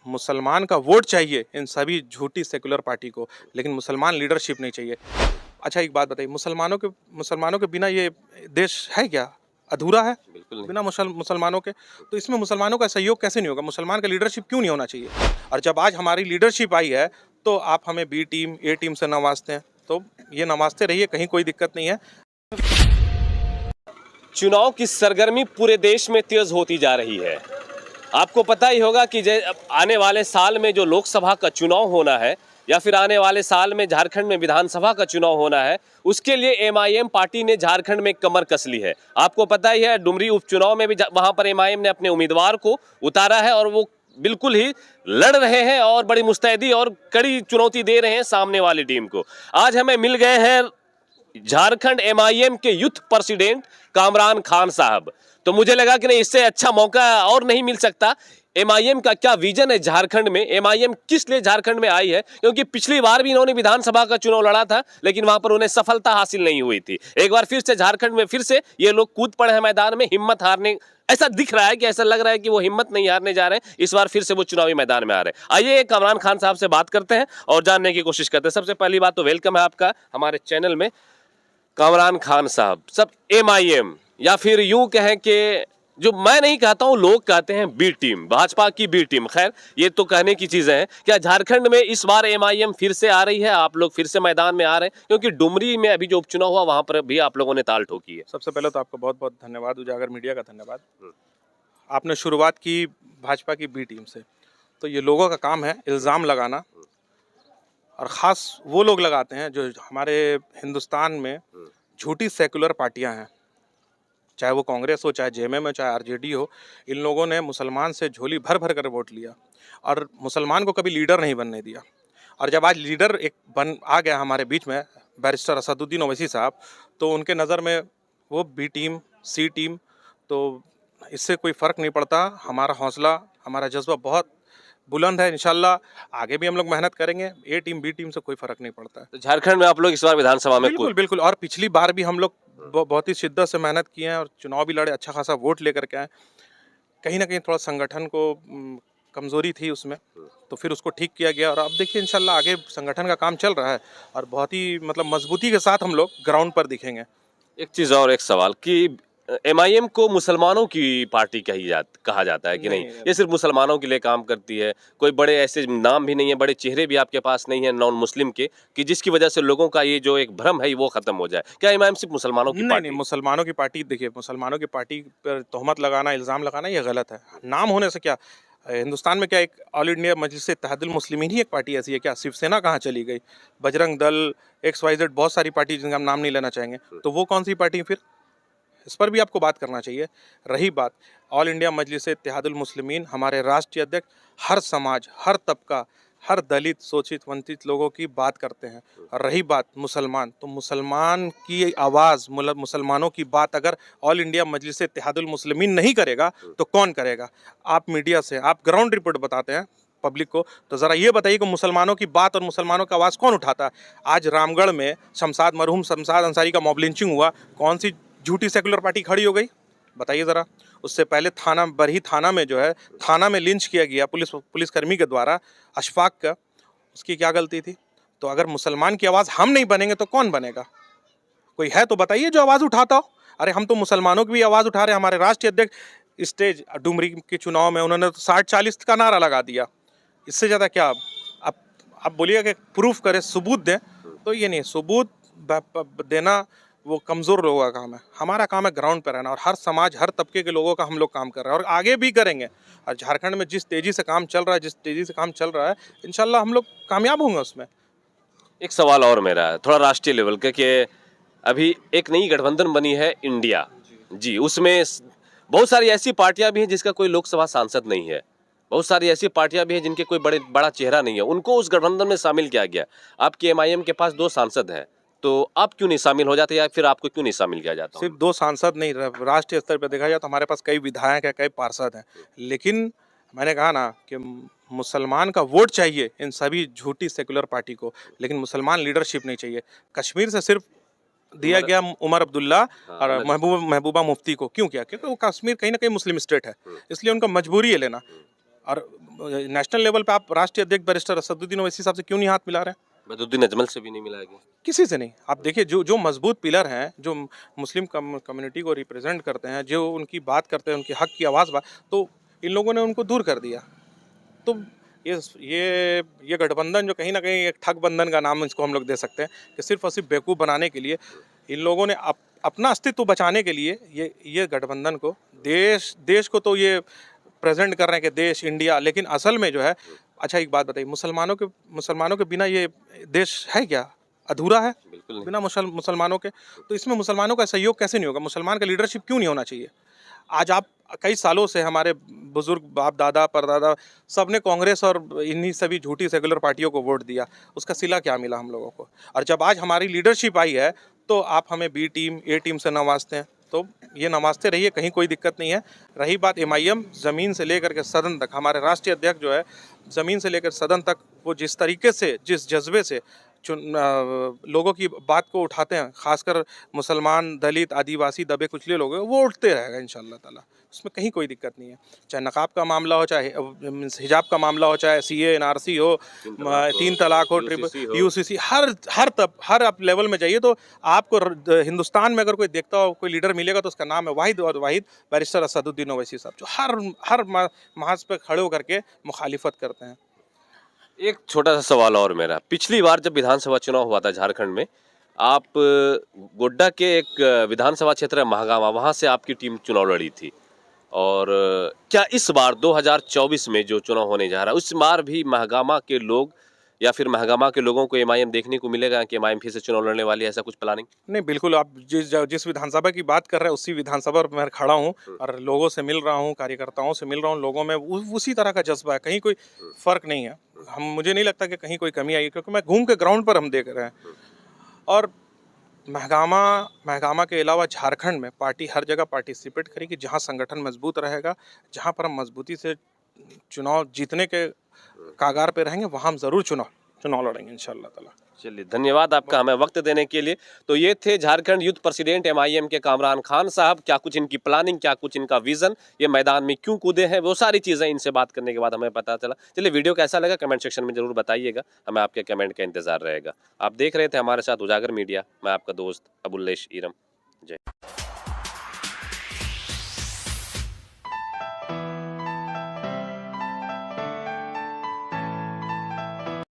मुसलमान का वोट चाहिए इन सभी झूठी सेकुलर पार्टी को, लेकिन मुसलमान लीडरशिप नहीं चाहिए। अच्छा एक बात बताइए, मुसलमानों के बिना ये देश है क्या? अधूरा है बिल्कुल नहीं। बिना मुसलमानों के। तो इसमें मुसलमानों का सहयोग कैसे नहीं होगा? मुसलमान का लीडरशिप क्यों नहीं होना चाहिए? और जब आज हमारी लीडरशिप आई है तो आप हमें बी टीम ए टीम से नवाजते हैं, तो ये नवाजते रहिए, कहीं कोई दिक्कत नहीं है। चुनाव की सरगर्मी पूरे देश में तेज होती जा रही है। आपको पता ही होगा कि आने वाले साल में जो लोकसभा का चुनाव होना है या फिर आने वाले साल में झारखंड में विधानसभा का चुनाव होना है, उसके लिए एमआईएम पार्टी ने झारखंड में कमर कस ली है। आपको पता ही है, डुमरी उपचुनाव में भी वहां पर एमआईएम ने अपने उम्मीदवार को उतारा है और वो बिल्कुल ही लड़ रहे हैं और बड़ी मुस्तैदी और कड़ी चुनौती दे रहे हैं सामने वाली टीम को। आज हमें मिल गए हैं झारखंड एमआईएम के यूथ प्रेसिडेंट कामरान खान साहब। तो मुझे लगा कि नहीं, इससे अच्छा मौका और नहीं मिल सकता। एमआईएम का क्या विजन है झारखंड में, एमआईएम किस लिए झारखंड में आई है, क्योंकि पिछली बार भी इन्होंने विधानसभा का चुनाव लड़ा था लेकिन वहां पर उन्हें सफलता हासिल नहीं हुई थी। एक बार फिर से झारखंड में फिर से ये लोग कूद पड़े हैं मैदान में, हिम्मत हारने ऐसा दिख रहा है कि ऐसा लग रहा है कि वो हिम्मत नहीं हारने जा रहे हैं, इस बार फिर से वो चुनावी मैदान में आ रहे हैं। आइए कामरान खान साहब से बात करते हैं और जानने की कोशिश करते हैं। सबसे पहली बात तो वेलकम है आपका हमारे चैनल में कामरान खान साहब। सब एमआईएम या फिर यूं कहें कि जो मैं नहीं कहता हूं, लोग कहते हैं बी टीम, भाजपा की बी टीम, खैर ये तो कहने की चीजें हैं। क्या झारखंड में इस बार एमआईएम फिर से आ रही है, आप लोग फिर से मैदान में आ रहे हैं? क्योंकि डुमरी में अभी जो उपचुनाव हुआ वहां पर भी आप लोगों ने ताल ठोकी है। सबसे पहले तो आपका बहुत बहुत धन्यवाद, उजागर मीडिया का धन्यवाद। आपने शुरुआत की भाजपा की बी टीम से, तो ये लोगों का काम है इल्ज़ाम लगाना, और ख़ास वो लोग लगाते हैं जो हमारे हिंदुस्तान में झूठी सेकुलर पार्टियां हैं, चाहे वो कांग्रेस हो, चाहे जेएमएम हो, चाहे आरजेडी हो। इन लोगों ने मुसलमान से झोली भर भर कर वोट लिया और मुसलमान को कभी लीडर नहीं बनने दिया। और जब आज लीडर एक आ गया हमारे बीच में, बैरिस्टर असदुद्दीन ओवैसी साहब, तो उनके नज़र में वो बी टीम सी टीम, तो इससे कोई फ़र्क नहीं पड़ता। हमारा हौसला, हमारा जज्बा बहुत बुलंद है। इंशाल्लाह आगे भी हम लोग मेहनत करेंगे। ए टीम बी टीम से कोई फ़र्क नहीं पड़ता है। तो झारखंड में आप लोग इस बार विधानसभा में बिल्कुल बिल्कुल, और पिछली बार भी हम लोग बहुत ही शिद्दत से मेहनत किए हैं और चुनाव भी लड़े, अच्छा खासा वोट लेकर के आए। कहीं ना कहीं थोड़ा संगठन को कमज़ोरी थी उसमें, तो फिर उसको ठीक किया गया और अब देखिए इंशाल्लाह आगे संगठन का काम चल रहा है और बहुत ही मतलब मजबूती के साथ हम लोग ग्राउंड पर दिखेंगे। एक चीज और एक सवाल कि एमआईएम को मुसलमानों की पार्टी कहा जाता है कि नहीं, ये सिर्फ मुसलमानों के लिए काम करती है? कोई बड़े ऐसे नाम भी नहीं है, बड़े चेहरे भी आपके पास नहीं है नॉन मुस्लिम के, कि जिसकी वजह से लोगों का ये जो एक भ्रम है वो खत्म हो जाए? क्या एमआईएम सिर्फ मुसलमानों की पार्टी? नहीं, मुसलमानों की पार्टी, देखिए मुसलमानों की पार्टी पर तोहमत लगाना, इल्ज़ाम लगाना ये गलत है। नाम होने से क्या, हिंदुस्तान में क्या एक ऑल इंडिया मजलिस इत्तेहादुल मुस्लिमीन ही एक पार्टी ऐसी है क्या? शिवसेना कहाँ चली गई? बजरंग दल, XYZ, बहुत सारी पार्टी जिनका हम नाम नहीं लेना चाहेंगे, तो वो कौन सी पार्टी फिर? इस पर भी आपको बात करना चाहिए। रही बात ऑल इंडिया मजलिस इत्तेहादुल मुस्लिमीन, हमारे राष्ट्रीय अध्यक्ष हर समाज, हर तबका, हर दलित, शोषित, वंचित लोगों की बात करते हैं। और रही बात मुसलमान, तो मुसलमान की आवाज़, मुसलमानों की बात अगर ऑल इंडिया मजलिस इत्तेहादुल मुस्लिमीन नहीं करेगा तो कौन करेगा? आप मीडिया से, आप ग्राउंड रिपोर्ट बताते हैं पब्लिक को, तो ज़रा ये बताइए कि मुसलमानों की बात और मुसलमानों की आवाज़ कौन उठाता है? आज रामगढ़ में मरहूम शमशाद अंसारी का मॉब लिंचिंग हुआ, कौन सी झूठी सेकुलर पार्टी खड़ी हो गई? बताइए ज़रा। उससे पहले बरही थाना में जो है, थाना में लिंच किया गया पुलिसकर्मी के द्वारा अशफाक का, उसकी क्या गलती थी? तो अगर मुसलमान की आवाज़ हम नहीं बनेंगे तो कौन बनेगा? कोई है तो बताइए जो आवाज़ उठाता हो। अरे हम तो मुसलमानों की भी आवाज़ उठा रहे हैं। हमारे राष्ट्रीय अध्यक्ष स्टेज डुमरी के चुनाव में उन्होंने तो 60-40 का नारा लगा दिया। इससे ज़्यादा क्या अब आप बोलिए कि प्रूफ करें, सबूत दें, तो ये नहीं, सबूत देना वो कमज़ोर लोगों का काम है। हमारा काम है ग्राउंड पर रहना, और हर समाज, हर तबके के लोगों का हम लोग काम कर रहे हैं और आगे भी करेंगे। और झारखंड में जिस तेज़ी से काम चल रहा है, इंशाल्लाह हम लोग कामयाब होंगे उसमें। एक सवाल और मेरा है थोड़ा राष्ट्रीय लेवल का, कि अभी एक नई गठबंधन बनी है इंडिया जी, उसमें बहुत सारी ऐसी पार्टियां भी हैं जिसका कोई लोकसभा सांसद नहीं है, बहुत सारी ऐसी पार्टियां भी हैं जिनके कोई बड़ा चेहरा नहीं है, उनको उस गठबंधन में शामिल किया गया। आपके एमआईएम के पास 2 सांसद हैं, तो आप क्यों नहीं शामिल हो जाते, या फिर आपको क्यों नहीं शामिल किया जाता? सिर्फ 2 सांसद नहीं, राष्ट्रीय स्तर पर देखा जाए तो हमारे पास कई विधायक हैं, कई पार्षद हैं, लेकिन मैंने कहा ना कि मुसलमान का वोट चाहिए इन सभी झूठी सेकुलर पार्टी को, लेकिन मुसलमान लीडरशिप नहीं चाहिए। कश्मीर से सिर्फ दिया गया उमर अब्दुल्ला और महबूबा मुफ्ती को, क्यों किया? क्योंकि वो कश्मीर कहीं ना कहीं मुस्लिम स्टेट है, इसलिए उनका मजबूरी है लेना। और नेशनल लेवल पे आप राष्ट्रीय अध्यक्ष बैरिस्टर असदुद्दीन ओवैसी साहब से क्यों नहीं हाथ मिला रहे हैं? बदरुद्दीन अजमल से भी नहीं मिला गया। किसी से नहीं। आप देखिए जो जो मजबूत पिलर हैं, जो मुस्लिम कम्युनिटी को रिप्रेजेंट करते हैं, जो उनकी बात करते हैं, उनके हक की आवाज़ तो इन लोगों ने उनको दूर कर दिया। तो ये गठबंधन जो कहीं ना कहीं एक ठग बंधन का नाम इसको हम लोग दे सकते हैं कि सिर्फ और सिर्फ बेवकूफ़ बनाने के लिए इन लोगों ने अपना अस्तित्व बचाने के लिए ये गठबंधन को देश को तो ये प्रेजेंट कर रहे हैं कि देश इंडिया, लेकिन असल में जो है, अच्छा एक बात बताइए, मुसलमानों के बिना ये देश है क्या? अधूरा है बिल्कुल नहीं। बिना मुसलमानों के। तो इसमें मुसलमानों का सहयोग कैसे नहीं होगा? मुसलमान का लीडरशिप क्यों नहीं होना चाहिए? आज आप कई सालों से हमारे बुजुर्ग बाप दादा परदादा सब ने कांग्रेस और इन्हीं सभी झूठी सेकुलर पार्टियों को वोट दिया, उसका सिला क्या मिला हम लोगों को? और जब आज हमारी लीडरशिप आई है तो आप हमें बी टीम ए टीम से नवाजते हैं, तो ये नवाजते रहिए, कहीं कोई दिक्कत नहीं है। रही बात MIM, ज़मीन से लेकर के सदन तक हमारे राष्ट्रीय अध्यक्ष जो है, ज़मीन से लेकर सदन तक वो जिस तरीके से, जिस जज्बे से लोगों की बात को उठाते हैं, खासकर मुसलमान, दलित, आदिवासी, दबे कुचले लोग हैं, वो उठते रहेगा इंशाल्लाह ताला। उसमें कहीं कोई दिक्कत नहीं है। चाहे नकाब का मामला हो, चाहे हिजाब का मामला हो, चाहे CA NRC हो, 3 तलाक हो, UCC, हर आप लेवल में जाइए तो आपको हिंदुस्तान में अगर कोई देखता हो, कोई लीडर मिलेगा तो उसका नाम है वाहिद और वाहिद बैरिस्टर असदुद्दीन ओवैसी साहब, जो हर महाज पे खड़े होकर के मुखालिफत करते हैं। एक छोटा सा सवाल और मेरा, पिछली बार जब विधानसभा चुनाव हुआ था झारखंड में, आप गोड्डा के एक विधानसभा क्षेत्र है महागामा, वहां से आपकी टीम चुनाव लड़ी थी। और क्या इस बार 2024 में जो चुनाव होने जा रहा है उस बार भी महागामा के लोग या फिर महागामा के लोगों को MIM देखने को मिलेगा कि MIM फिर से चुनाव लड़ने वाली है, ऐसा कुछ प्लानिंग? नहीं, बिल्कुल। आप जिस विधानसभा की बात कर रहे हैं उसी विधानसभा पर मैं खड़ा हूँ और लोगों से मिल रहा हूँ, कार्यकर्ताओं से मिल रहा हूँ। लोगों में उसी तरह का जज्बा है, कहीं कोई फर्क नहीं है। मुझे नहीं लगता कि कहीं कोई कमी आई है, क्योंकि मैं घूम के ग्राउंड पर हम देख रहे हैं। और महगामा के अलावा झारखंड में पार्टी हर जगह पार्टिसिपेट करेगी, जहाँ संगठन मजबूत रहेगा, जहाँ पर हम मजबूती से चुनाव जीतने के कागार पे रहेंगे, वहाँ हम ज़रूर चुनाव लड़ेंगे इंशाअल्लाह ताला। चलिए, धन्यवाद आपका हमें वक्त देने के लिए। तो ये थे झारखंड यूथ प्रेसिडेंट MIM के कामरान खान साहब। क्या कुछ इनकी प्लानिंग, क्या कुछ इनका विजन, ये मैदान में क्यों कूदे हैं, वो सारी चीज़ें इनसे बात करने के बाद हमें पता चला। चलिए, वीडियो कैसा लगा कमेंट सेक्शन में जरूर बताइएगा, हमें आपके कमेंट का इंतजार रहेगा। आप देख रहे थे हमारे साथ उजागर मीडिया, मैं आपका दोस्त अबुल्लेश ईरम। जय।